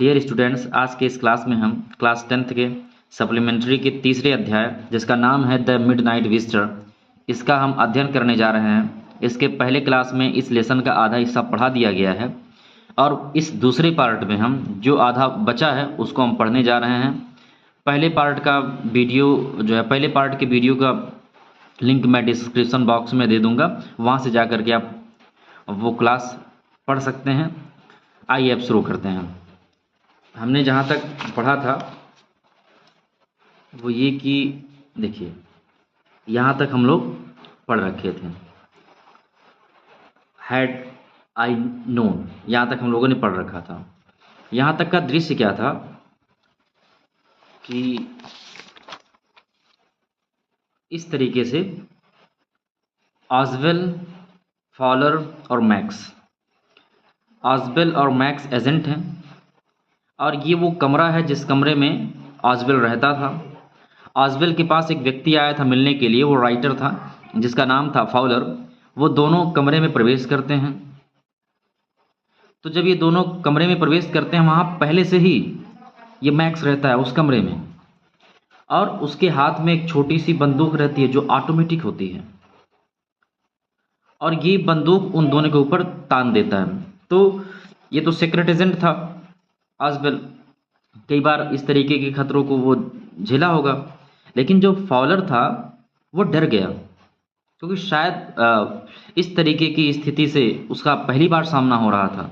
Dear students, आज के इस क्लास में हम क्लास 10th के सप्लीमेंट्री के तीसरे अध्याय जिसका नाम है द मिडनाइट विजिटर, इसका हम अध्ययन करने जा रहे हैं। इसके पहले क्लास में इस लेसन का आधा हिस्सा पढ़ा दिया गया है और इस दूसरे पार्ट में हम जो आधा बचा है उसको हम पढ़ने जा रहे हैं। पहले पार्ट का वीडियो जो है, पहले पार्ट के वीडियो का लिंक मैं डिस्क्रिप्शन बॉक्स में दे दूंगा, वहाँ से जा कर के आप वो क्लास पढ़ सकते हैं। आइए अब शुरू करते हैं। हमने जहाँ तक पढ़ा था वो ये कि देखिए, यहाँ तक हम लोग पढ़ रखे थे। हैड आई नोन, यहाँ तक हम लोगों ने पढ़ रखा था। यहाँ तक का दृश्य क्या था कि इस तरीके से ऑसवेल, फॉलर और मैक्स, ऑसवेल और मैक्स एजेंट हैं और ये वो कमरा है जिस कमरे में ऑसवेल रहता था। ऑसवेल के पास एक व्यक्ति आया था मिलने के लिए, वो राइटर था जिसका नाम था फॉलर। वो दोनों कमरे में प्रवेश करते हैं। तो जब ये दोनों कमरे में प्रवेश करते हैं, वहाँ पहले से ही ये मैक्स रहता है उस कमरे में और उसके हाथ में एक छोटी सी बंदूक रहती है जो ऑटोमेटिक होती है और ये बंदूक उन दोनों के ऊपर तान देता है। तो ये तो सीक्रेट एजेंट था ऑसवेल, कई बार इस तरीके के खतरों को वो झेला होगा, लेकिन जो फॉलर था वो डर गया क्योंकि शायद इस तरीके की स्थिति से उसका पहली बार सामना हो रहा था।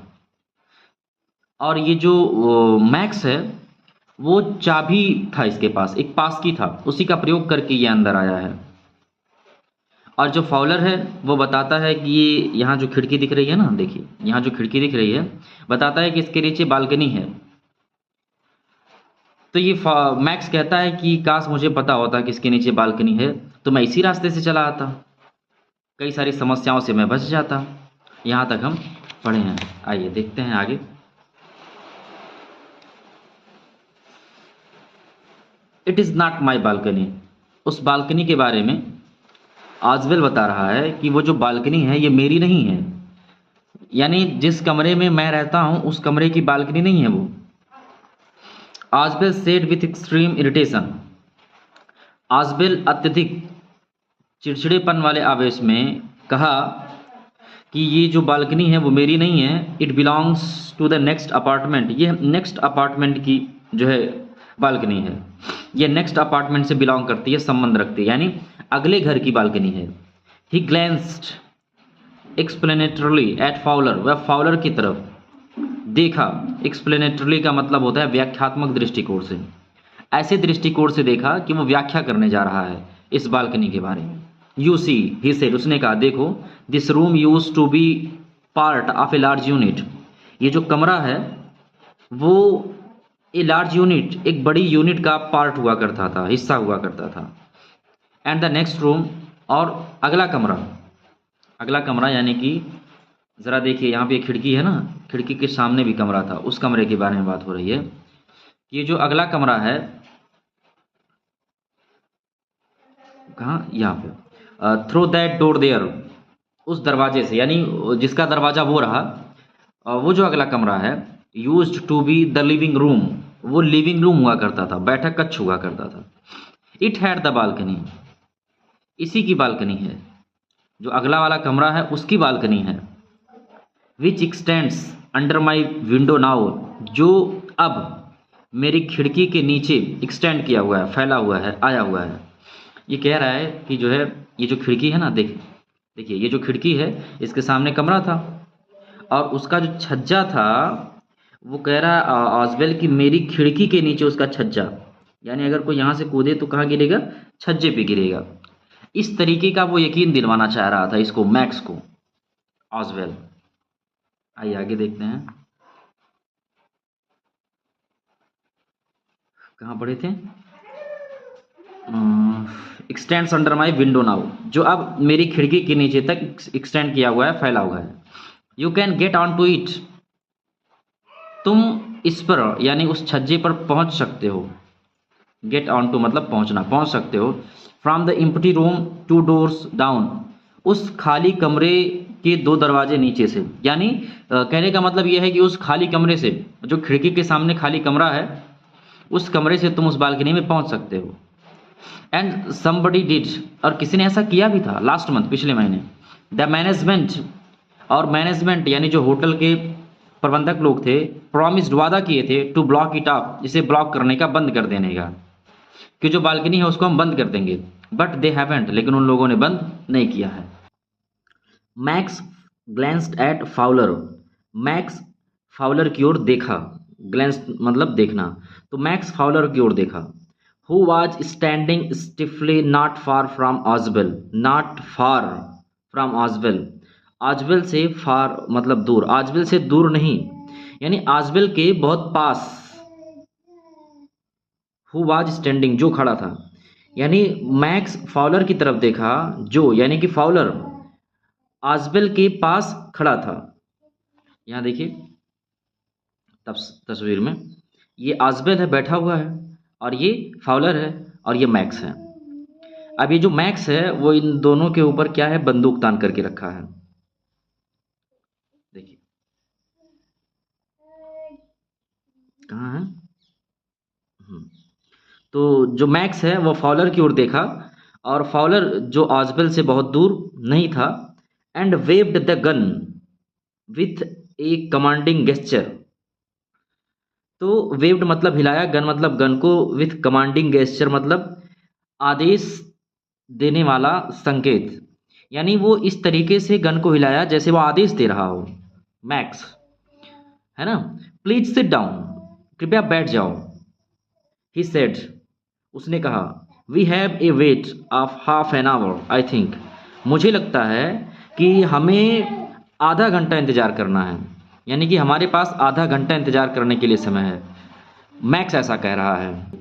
और ये जो मैक्स है वो चाबी था इसके पास, एक पास की था, उसी का प्रयोग करके ये अंदर आया है। और जो फॉलर है वो बताता है कि ये यहाँ जो खिड़की दिख रही है ना, देखिए यहाँ जो खिड़की दिख रही है, बताता है कि इसके नीचे बालकनी है। तो ये मैक्स कहता है कि काश मुझे पता होता कि इसके नीचे बालकनी है तो मैं इसी रास्ते से चला आता, कई सारी समस्याओं से मैं बच जाता। यहाँ तक हम पढ़े हैं। आइए देखते हैं आगे। It is not my balcony, उस बालकनी के बारे में ऑसवेल बता रहा है कि वो जो बालकनी है ये मेरी नहीं है, यानी जिस कमरे में मैं रहता हूँ उस कमरे की बालकनी नहीं है वो। ऑसवेल सेड विथ एक्सट्रीम इरिटेशन, ऑसवेल अत्यधिक चिड़चिड़ेपन वाले आवेश में कहा कि ये जो बालकनी है वो मेरी नहीं है। It belongs to the next apartment, ये नेक्स्ट अपार्टमेंट की जो है बालकनी है, ये नेक्स्ट अपार्टमेंट से बिलोंग करती है, संबंध रखती है, यानी अगले घर की बालकनी है। ही ग्लैंस्ड एक्सप्लेनेटरली एट फॉलर, वह फॉलर की तरफ देखा। एक्सप्लेनेटरली का मतलब होता है व्याख्यात्मक दृष्टिकोण से, ऐसे दृष्टिकोण से देखा कि वो व्याख्या करने जा रहा है इस बालकनी के बारे में। यू सी, ही सेड, उसने कहा देखो, this room used to be part of a large unit, ये जो कमरा है वो ए लार्ज यूनिट, एक बड़ी यूनिट का पार्ट हुआ करता था, हिस्सा हुआ करता था। एंड द नेक्स्ट रूम, और अगला कमरा यानी कि ज़रा देखिए यहाँ पे एक खिड़की है ना, खिड़की के सामने भी कमरा था, उस कमरे के बारे में बात हो रही है। ये जो अगला कमरा है कहाँ, यहाँ पे, थ्रू दैट डोर देयर, उस दरवाजे से, यानी जिसका दरवाज़ा वो रहा, वो जो अगला कमरा है, used to be the living room, वो लिविंग रूम हुआ करता था, बैठक कक्ष हुआ करता था। इट हैड द बालकनी, इसी की बालकनी है, जो अगला वाला कमरा है उसकी बालकनी है। विच x tends under my window now, जो अब मेरी खिड़की के नीचे एक्सटेंड किया हुआ है, फैला हुआ है, आया हुआ है। ये कह रहा है कि जो है ये जो खिड़की है ना, देखिए ये जो खिड़की है इसके सामने कमरा था और उसका जो छज्जा था, वो कह रहा है ऑसवेल कि मेरी खिड़की के नीचे उसका छज्जा, यानी अगर कोई यहाँ से कूदे तो कहाँ गिरेगा, छज्जे पे गिरेगा। इस तरीके का वो यकीन दिलवाना चाह रहा था इसको, मैक्स को, ऑसवेल। आइए आगे देखते हैं, कहाँ पढ़े थे। X tends under my window now, जो अब मेरी खिड़की के नीचे तक एक्सटेंड किया हुआ है, फैला हुआ है। You can get on to it, तुम इस पर यानी उस छज्जे पर पहुंच सकते हो। गेट ऑन टू मतलब पहुंचना, पहुंच सकते हो। From the empty room 2 doors down, उस खाली कमरे के 2 दरवाजे नीचे से, यानी कहने का मतलब ये है कि उस खाली कमरे से, जो खिड़की के सामने खाली कमरा है, उस कमरे से तुम उस बालकनी में पहुंच सकते हो। एंड समबडी डिड, और किसी ने ऐसा किया भी था लास्ट मंथ, पिछले महीने। द मैनेजमेंट, और मैनेजमेंट यानी जो होटल के प्रबंधक लोग थे, प्रॉमिस्ड, वादा किए थे, टू ब्लॉक इट अप, इसे ब्लॉक करने का, बंद कर देने का, कि जो बालकनी है उसको हम बंद कर देंगे। बट दे हैवेंट, लेकिन उन लोगों ने बंद नहीं किया है। Max glanced at Fowler, Max Fowler की ओर देखा, ग्लैंस मतलब देखना, तो मैक्स फाउलर की ओर देखा। Who was standing stiffly not far from Ozbel, not far from Ozbel, Ozbel से फार मतलब दूर, आजबेल से दूर नहीं, यानी आजबेल के बहुत पास। हु वाज स्टैंडिंग, जो खड़ा था, यानी मैक्स फाउलर की तरफ देखा, जो यानी कि फाउलर आजबेल के पास खड़ा था। यहाँ देखिए तब तस्वीर में ये आजबेल है, बैठा हुआ है, और ये फाउलर है, और ये मैक्स है। अब ये जो मैक्स है वो इन दोनों के ऊपर क्या है, बंदूक तान करके रखा है। देखिए कहाँ है। तो जो मैक्स है वो फाउलर की ओर देखा, और फाउलर जो आजबेल से बहुत दूर नहीं था। And waived the gun with a commanding gesture, तो वेव्ड मतलब हिलाया, गन मतलब गन को, विथ कमांडिंग गेस्चर मतलब आदेश देने वाला संकेत, यानी वो इस तरीके से गन को हिलाया जैसे वो आदेश दे रहा हो, मैक्स, है ना। प्लीज सिट डाउन, कृपया बैठ जाओ। ही सेड, उसने कहा, we have a wait of half an hour I think, मुझे लगता है कि हमें आधा घंटा इंतज़ार करना है, यानी कि हमारे पास आधा घंटा इंतज़ार करने के लिए समय है। मैक्स ऐसा कह रहा है।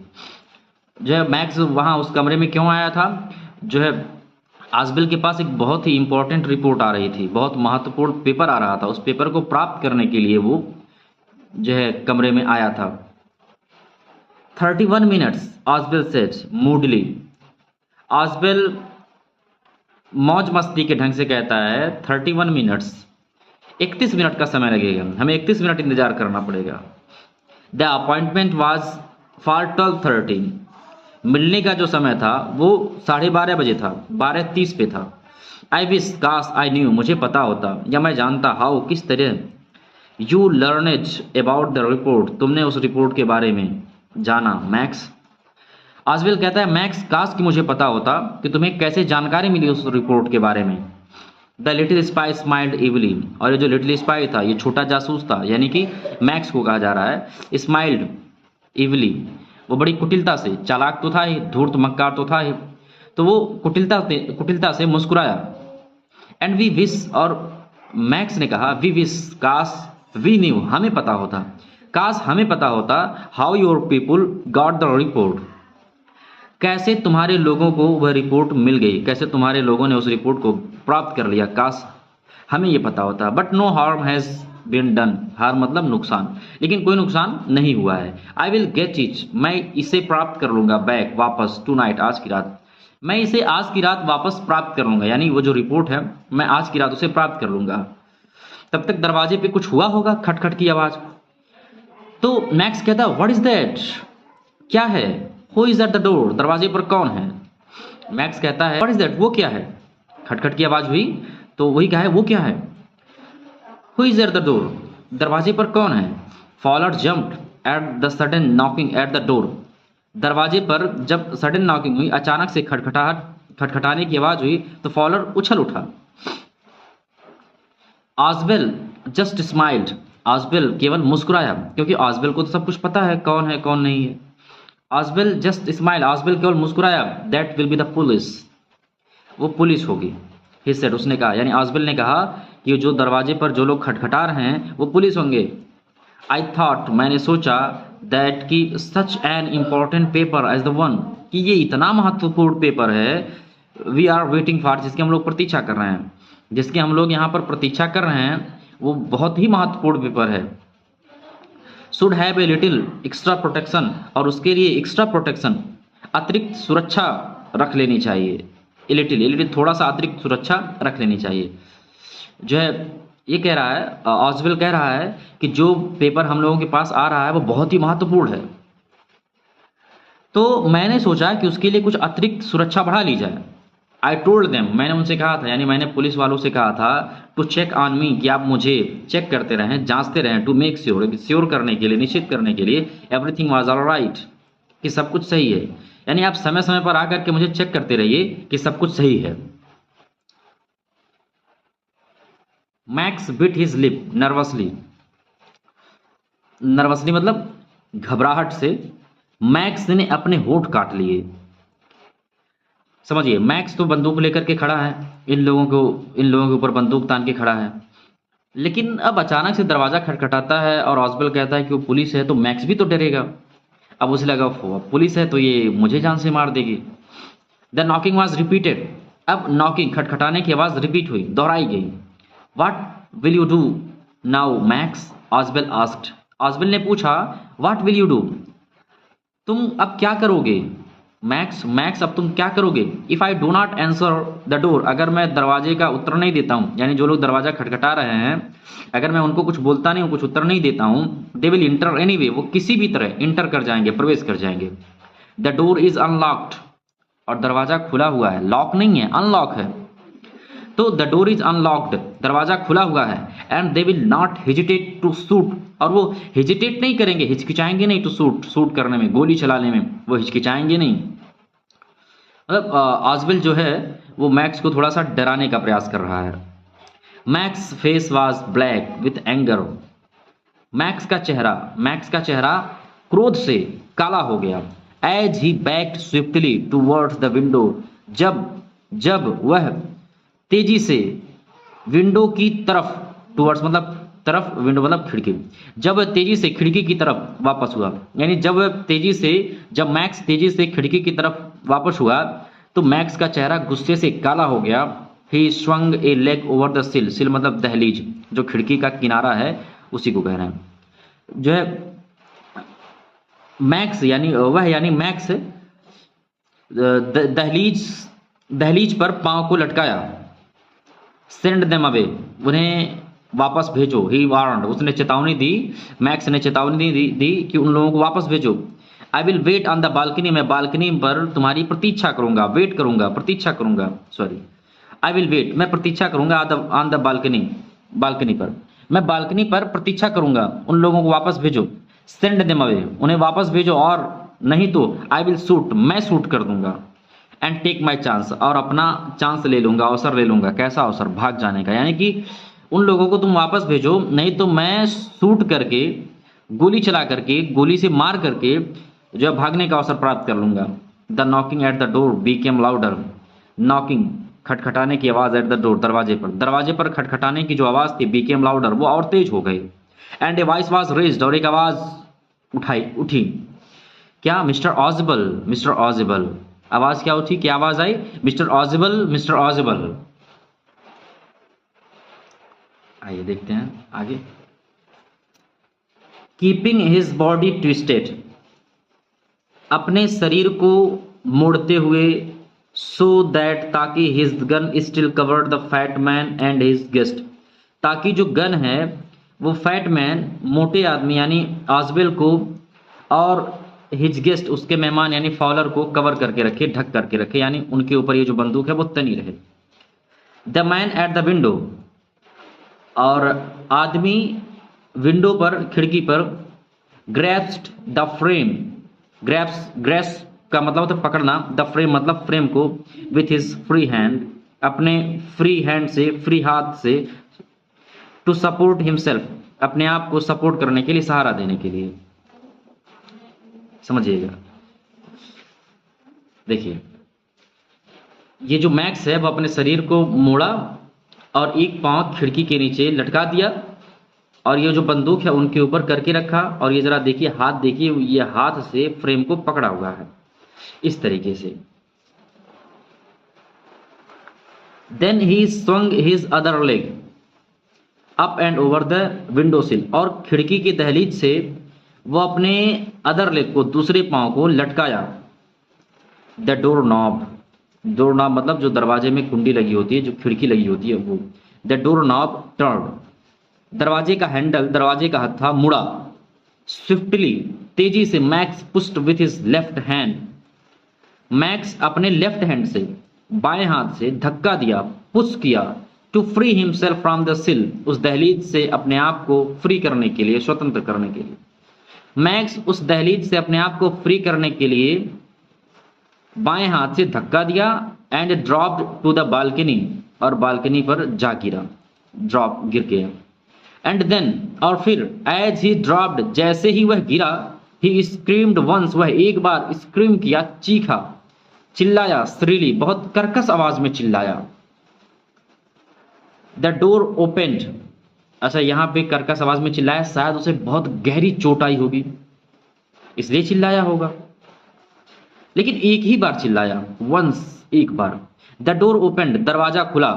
जो है मैक्स वहाँ उस कमरे में क्यों आया था, जो है आजबेल के पास एक बहुत ही इंपॉर्टेंट रिपोर्ट आ रही थी, बहुत महत्वपूर्ण पेपर आ रहा था, उस पेपर को प्राप्त करने के लिए वो जो है कमरे में आया था। 31 मिनट्स, आजबेल सेड मूडली, आजबेल मौज मस्ती के ढंग से कहता है 31 मिनट्स, 31 मिनट का समय लगेगा, हमें 31 मिनट इंतजार करना पड़ेगा। द अपॉइंटमेंट वाज फॉर 12:30, मिलने का जो समय था वो 12:30 बजे था, 12:30 पे था। आई विश, काश, आई न्यू, मुझे पता होता या मैं जानता, हाउ, किस तरह, you learned about the report, तुमने उस रिपोर्ट के बारे में जाना, मैक्स। आजबेल कहता है, मैक्स, काश कि मुझे पता होता कि तुम्हें कैसे जानकारी मिली उस रिपोर्ट के बारे में। द लिटिल स्पाई स्माइल्ड इवली, और ये जो लिटिल स्पाई था, ये छोटा जासूस था, यानी कि मैक्स को कहा जा रहा है, स्माइल्ड इवली, वो बड़ी कुटिलता से, चालाक तो था ही, धूर्त मक्कार तो था ही, तो वो कुटिलता से मुस्कुराया। एंड वी विश, और मैक्स ने कहा, वी विश, काश, वी न्यू, हमें पता होता, काश हमें पता होता, how your people got the report, कैसे तुम्हारे लोगों को वह रिपोर्ट मिल गई, कैसे तुम्हारे लोगों ने उस रिपोर्ट को प्राप्त कर लिया, काश हमें ये पता होता। But no harm has been done, harm मतलब नुकसान, लेकिन कोई नुकसान नहीं हुआ है। आई विल गेट इट, मैं इसे प्राप्त कर लूँगा, बैक, वापस, टू नाइट, आज की रात, मैं इसे आज की रात वापस प्राप्त कर लूँगा, यानी वो जो रिपोर्ट है मैं आज की रात उसे प्राप्त कर लूँगा। तब तक दरवाजे पे कुछ हुआ होगा, खटखट की आवाज़। तो मैक्स कहता, व्हाट इज दैट, क्या है, who is at the door, दरवाजे पर कौन है। मैक्स कहता है, व्हाट इज दैट, वो क्या है, खटखट की आवाज़ हुई तो वही कहा है, वो क्या है। Who is at the door, दरवाजे पर कौन है। Fowler jumped at the sudden knocking at the door, दरवाजे पर जब सडन नॉकिंग हुई, अचानक से खटखटाने की आवाज़ हुई, तो फॉलर उछल उठा। आजबेल जस्ट स्माइल्ड, आजबेल केवल मुस्कुराया, क्योंकि आजबेल को तो सब कुछ पता है कौन है कौन नहीं है। आजबेल जस्ट स्माइल, आजबेल केवल मुस्कुराया। That will be the police, वो पुलिस होगी। ही सेड, उसने कहा, यानी आजबेल ने कहा कि जो दरवाजे पर जो लोग खटखटा रहे हैं वो पुलिस होंगे। आई थॉट, मैंने सोचा, दैट कि such an important paper as the one, कि ये इतना महत्वपूर्ण पेपर है, वी आर वेटिंग फॉर, जिसकी हम लोग प्रतीक्षा कर रहे हैं, जिसकी हम लोग यहाँ पर प्रतीक्षा कर रहे हैं, वो बहुत ही महत्वपूर्ण पेपर है। Should have a little extra protection, और उसके लिए एक्स्ट्रा प्रोटेक्शन, अतिरिक्त सुरक्षा रख लेनी चाहिए। लिटिल थोड़ा सा अतिरिक्त सुरक्षा रख लेनी चाहिए। जो है ये कह रहा है, ऑसवेल कह रहा है कि जो पेपर हम लोगों के पास आ रहा है वो बहुत ही महत्वपूर्ण है, तो मैंने सोचा कि उसके लिए कुछ अतिरिक्त सुरक्षा बढ़ा ली जाए। आई टोल्ड देम, मैंने उनसे कहा था, यानी मैंने पुलिस वालों से कहा था, टू चेक ऑन मी, कि आप मुझे चेक करते रहें, जांचते रहें, टू मेक श्योर करने के लिए, निश्चित करने के लिए, एवरीथिंग वाज ऑल राइट, कि सब कुछ सही है। यानी आप समय समय पर आकर के मुझे चेक करते रहिए कि सब कुछ सही है। Max bit his lip nervously, nervously मतलब घबराहट से मैक्स ने अपने होठ काट लिए। समझिए, मैक्स तो बंदूक लेकर के खड़ा है, इन लोगों के ऊपर बंदूक तान के खड़ा है, लेकिन अब अचानक से दरवाजा खटखटाता है और ऑसवेल कहता है कि वो पुलिस है, तो मैक्स भी तो डरेगा। अब उसे लगा पुलिस है तो ये मुझे जान से मार देगी। द नॉकिंग वॉज रिपीटेड, अब नॉकिंग खटखटाने की आवाज रिपीट हुई, दोहराई गई। What will you do now Max, Oswell asked, Oswell ने पूछा, व्हाट विल यू डू, तुम अब क्या करोगे मैक्स अब तुम क्या करोगे। If I do not answer the door, अगर मैं दरवाजे का उत्तर नहीं देता हूं, यानी जो लोग दरवाजा खटखटा रहे हैं, अगर मैं उनको कुछ बोलता नहीं हूं, कुछ उत्तर नहीं देता हूं, दे विल इंटर एनीवे, वो किसी भी तरह इंटर कर जाएंगे, प्रवेश कर जाएंगे। द डोर इज अनलॉक्ड, और दरवाजा खुला हुआ है, लॉक नहीं है, अनलॉक है। तो द डोर इज अनलॉक्ड, दरवाजा खुला हुआ है, and they will not hesitate to shoot, और वो हेजिटेट नहीं करेंगे, हिचकिचाएंगे नहीं, टू शूट करने में, गोली चलाने में वो हिचकिचाएंगे नहीं। मतलब ऑसवेल जो है वो मैक्स को थोड़ा सा डराने का प्रयास कर रहा है। Max face was black with anger, Max का चेहरा क्रोध से काला हो गया। As he backed swiftly towards the window, जब वह तेजी से विंडो की तरफ, टूवर्ड्स मतलब तरफ, विंडो मतलब खिड़की, जब तेजी से खिड़की की तरफ वापस हुआ, यानी जब मैक्स तेजी से खिड़की की तरफ वापस हुआ, तो मैक्स का चेहरा गुस्से से काला हो गया। ही swung A leg over the सिल मतलब दहलीज, जो खिड़की का किनारा है उसी को कह रहे हैं। जो है मैक्स यानी मैक्स दहलीज पर पांव को लटकाया। सेंड देम अवे, उन्हें वापस भेजो। ही वार्नड, उसने चेतावनी दी, मैक्स ने चेतावनी दी कि उन लोगों को वापस भेजो। I will wait on the balcony, मैं बालकनी पर तुम्हारी प्रतीक्षा करूंगा, आई विल वेट, मैं प्रतीक्षा करूंगा ऑन द बालकनी पर, मैं बालकनी पर प्रतीक्षा करूंगा, उन लोगों को वापस भेजो। सेंड देम अवे, उन्हें वापस भेजो, और नहीं तो आई विल शूट, मैं शूट कर दूंगा। एंड टेक माई चांस, और अपना चांस ले लूंगा, अवसर ले लूंगा। कैसा अवसर? भाग जाने का, यानी कि उन लोगों को तुम वापस भेजो, नहीं तो मैं शूट करके, गोली चला करके, गोली से मार करके जो है भागने का अवसर प्राप्त कर लूंगा। The knocking at the door became louder, knocking खटखटाने की आवाज एट द डोर, दरवाजे पर खटखटाने की जो आवाज थी, बीकेम लाउडर, वो और तेज हो गई। And a voice was raised, और एक आवाज उठी। क्या? मिस्टर ऑजिबल, आवाज क्या उठी, क्या आवाज आई? मिस्टर ऑजिबल। आइए देखते हैं आगे। कीपिंग हिज बॉडी ट्विस्टेड, अपने शरीर को मोड़ते हुए, सो दैट, ताकि his gun still covered the fat man and his guest, ताकि जो गन है वो फैट मैन, मोटे आदमी यानी ऑसवेल को, और हिज गेस्ट, उसके मेहमान यानी फॉलर को कवर करके रखे, ढक करके रखे, यानी उनके ऊपर ये जो बंदूक है वो तनी रहे। The man at the window, और आदमी विंडो पर, खिड़की पर, ग्रैप्स्ड द फ्रेम, ग्रैप्स का मतलब होता है पकड़ना, द फ्रेम मतलब फ्रेम को, विथ हिज फ्री हैंड, अपने फ्री हैंड से, फ्री हाथ से, टू सपोर्ट हिमसेल्फ, अपने आप को सपोर्ट करने के लिए, सहारा देने के लिए। समझिएगा, देखिए ये जो मैक्स है वो अपने शरीर को मोड़ा और एक पांव खिड़की के नीचे लटका दिया, और ये जो बंदूक है उनके ऊपर करके रखा, और ये जरा देखिए हाथ, देखिए ये हाथ से फ्रेम को पकड़ा हुआ है इस तरीके से। Then he swung his other leg up and over the window sill, और खिड़की की दहलीज से वो अपने अदर लेग को, दूसरे पांव को लटकाया। The door knob, door knob मतलब जो दरवाजे में कुंडी लगी होती है, जो खिड़की लगी होती है वो। द डोर नॉब टर्न, दरवाजे का हैंडल, दरवाजे का हत्था मुड़ा। स्विफ्टली, तेजी से। Max pushed with his left hand, Max अपने लेफ्ट हैंड से, बाएं हाथ से धक्का दिया, पुश किया। To free himself from the sill, उस दहलीज से अपने आप को फ्री करने के लिए, स्वतंत्र करने के लिए। मैक्स उस दहलीज से अपने आप को फ्री करने के लिए बाएं हाथ से धक्का दिया। And dropped to the balcony, और बालकनी पर जा गिरा, ड्रॉप, गिर गया। एंड देन, और फिर, एज ही ड्रॉप्ड, जैसे ही वह गिरा, ही स्क्रीम्ड वंस, वह एक बार स्क्रीम किया, चीखा, चिल्लाया, श्रीली, बहुत कर्कश आवाज में चिल्लाया। द डोर ओपेंड, अच्छा यहां पे कर्कश आवाज में चिल्लाया, शायद उसे बहुत गहरी चोट आई होगी इसलिए चिल्लाया होगा, लेकिन एक ही बार चिल्लाया, वंस, एक बार। द डोर ओपेंड, दरवाजा खुला।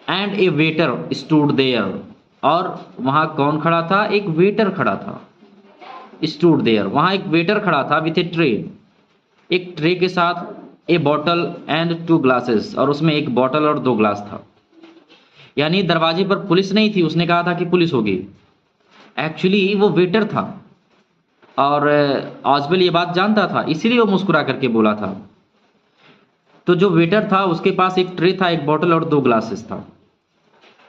And a waiter stood there, और वहां कौन खड़ा था? एक वेटर खड़ा था। स्टूड देयर, वहां एक वेटर खड़ा था। विथ ए ट्रे, एक ट्रे के साथ। ए बॉटल एंड 2 ग्लासेस, और उसमें एक बॉटल और 2 ग्लास था। यानी दरवाजे पर पुलिस नहीं थी, उसने कहा था कि पुलिस होगी, एक्चुअली वो वेटर था। और ऑजवेल ये बात जानता था, इसीलिए वो मुस्कुरा करके बोला था। तो जो वेटर था उसके पास एक ट्रे था, एक बॉटल और 2 ग्लासेस था।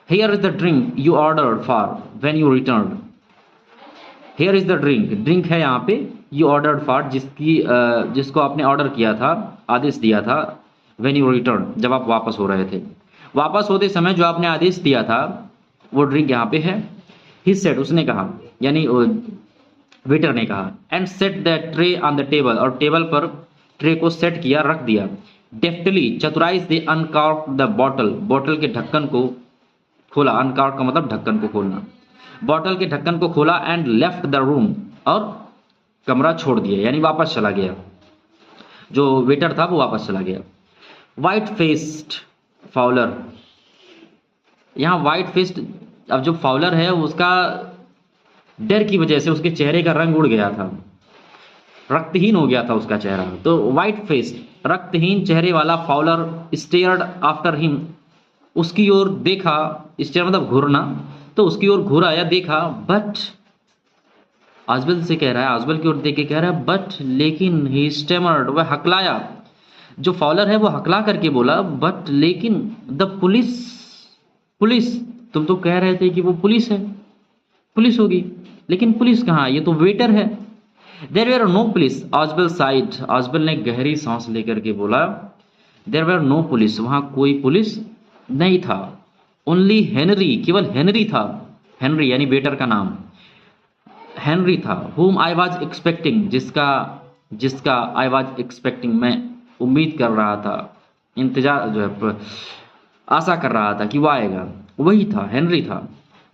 Here is the drink you ordered for when you return, here is the drink, drink है यहाँ पे, यू ऑर्डर्ड फॉर, जिसको आपने ऑर्डर किया था, आदेश दिया था, व्हेन यू रिटर्न, जब आप वापस हो रहे थे। वापस होते समय जो आपने आदेश दिया था वो ड्रिंक यहाँ पे है। ही सेड, उसने कहा, यानी वेटर ने कहा। And set the tray on the table, और टेबल पर ट्रे को सेट किया, रख दिया। डेफ्टली, चतुराई से अनकॉर्क द बॉटल, बॉटल के ढक्कन को खोला। अनकॉर्क का मतलब ढक्कन को खोलना। बॉटल के ढक्कन को खोला। एंड लेफ्ट द रूम, और कमरा छोड़ दिया, यानी वापस चला गया। जो वेटर था वो वापस चला गया। व्हाइट फेस्ड फाउलर, यहाँ व्हाइट फेस्ड, अब जो फाउलर है उसका डर की वजह से उसके चेहरे का रंग उड़ गया था, रक्तहीन हो गया था उसका चेहरा। तो व्हाइट फेस्ड, रक्तहीन चेहरे वाला फाउलर, स्टेयर्ड आफ्टर हिम, उसकी ओर देखा। स्टेयर मतलब घूरना, तो उसकी ओर घूरा या देखा। बट, आजबल से कह रहा है, आजबल की ओर देख के कह रहा है, बट, लेकिन, ही स्टेमर्ड, वह हकलाया। जो फॉलर है वो हकला करके बोला, बट, लेकिन, द पुलिस, पुलिस, तुम तो कह रहे थे कि वो पुलिस है, पुलिस होगी, लेकिन पुलिस कहाँ? ये तो वेटर है। There were no police, Ozbel said, Ozbel ने गहरी सांस लेकर के बोला, देयर वेर नो पुलिस, वहां कोई पुलिस नहीं था। ओनली हेनरी, केवल हेनरी था। हेनरी यानी वेटर का नाम हेनरी था। whom I was expecting, जिसका I was expecting, मैं उम्मीद कर रहा था, इंतजार जो है, आशा कर रहा था कि वो आएगा, वही था, हेनरी था।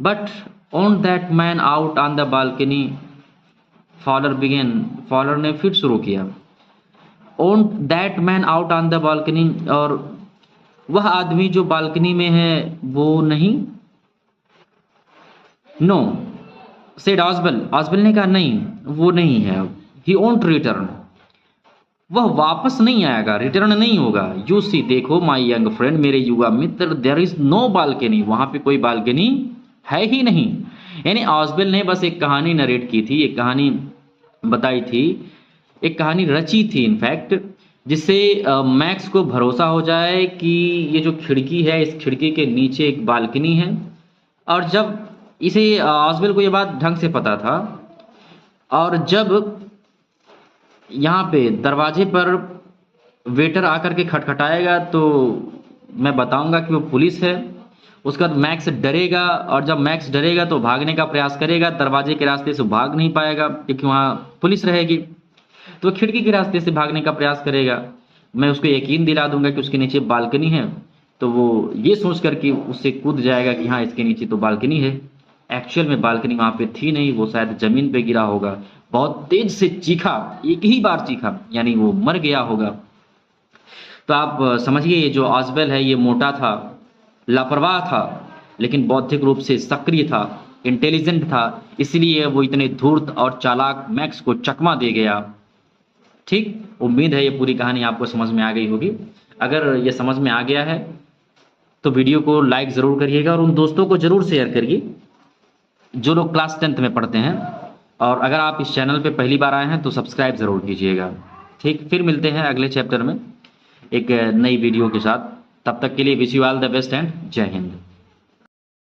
But on that man out on the balcony, Fowler began, Fowler ने फिर शुरू किया। On that man out on the balcony, और वह आदमी जो बालकनी में है वो नहीं। नो, सेड आजबल, आजबल ने कहा नहीं, वो नहीं है। ही ओंट रिटर्न, वह वापस नहीं आएगा, रिटर्न नहीं होगा। यू सी, देखो, माई यंग फ्रेंड, मेरे युवा मित्र, देयर इज नो बालकनी, वहां पे कोई बालकनी है ही नहीं। यानी आजबल ने बस एक कहानी नरेट की थी, एक कहानी बताई थी, एक कहानी रची थी इनफैक्ट, जिससे मैक्स को भरोसा हो जाए कि ये जो खिड़की है, इस खिड़की के नीचे एक बालकनी है। और जब इसे आजबल को ये बात ढंग से पता था, और जब यहाँ पे दरवाजे पर वेटर आकर के खटखटाएगा तो मैं बताऊंगा कि वो पुलिस है। उसके बाद मैक्स डरेगा, और जब मैक्स डरेगा तो भागने का प्रयास करेगा, दरवाजे के रास्ते से भाग नहीं पाएगा क्योंकि वहाँ पुलिस रहेगी, तो खिड़की के रास्ते से भागने का प्रयास करेगा। मैं उसको यकीन दिला दूंगा कि उसके नीचे बालकनी है, तो वो ये सोच कर कि उससे कूद जाएगा कि हाँ इसके नीचे तो बालकनी है। एक्चुअल में बालकनी वहाँ पे थी नहीं, वो शायद जमीन पे गिरा होगा। बहुत तेज से चीखा, एक ही बार चीखा, यानी वो मर गया होगा। तो आप समझिए, ये जो आजबल है ये मोटा था, लापरवाह था, लेकिन बौद्धिक रूप से सक्रिय था, इंटेलिजेंट था, इसलिए वो इतने धूर्त और चालाक मैक्स को चकमा दे गया। ठीक, उम्मीद है ये पूरी कहानी आपको समझ में आ गई होगी। अगर ये समझ में आ गया है तो वीडियो को लाइक ज़रूर करिएगा और उन दोस्तों को ज़रूर शेयर करिए जो लोग क्लास 10th में पढ़ते हैं। और अगर आप इस चैनल पे पहली बार आए हैं तो सब्सक्राइब ज़रूर कीजिएगा। ठीक, फिर मिलते हैं अगले चैप्टर में एक नई वीडियो के साथ। तब तक के लिए wish you all the best and जय हिंद।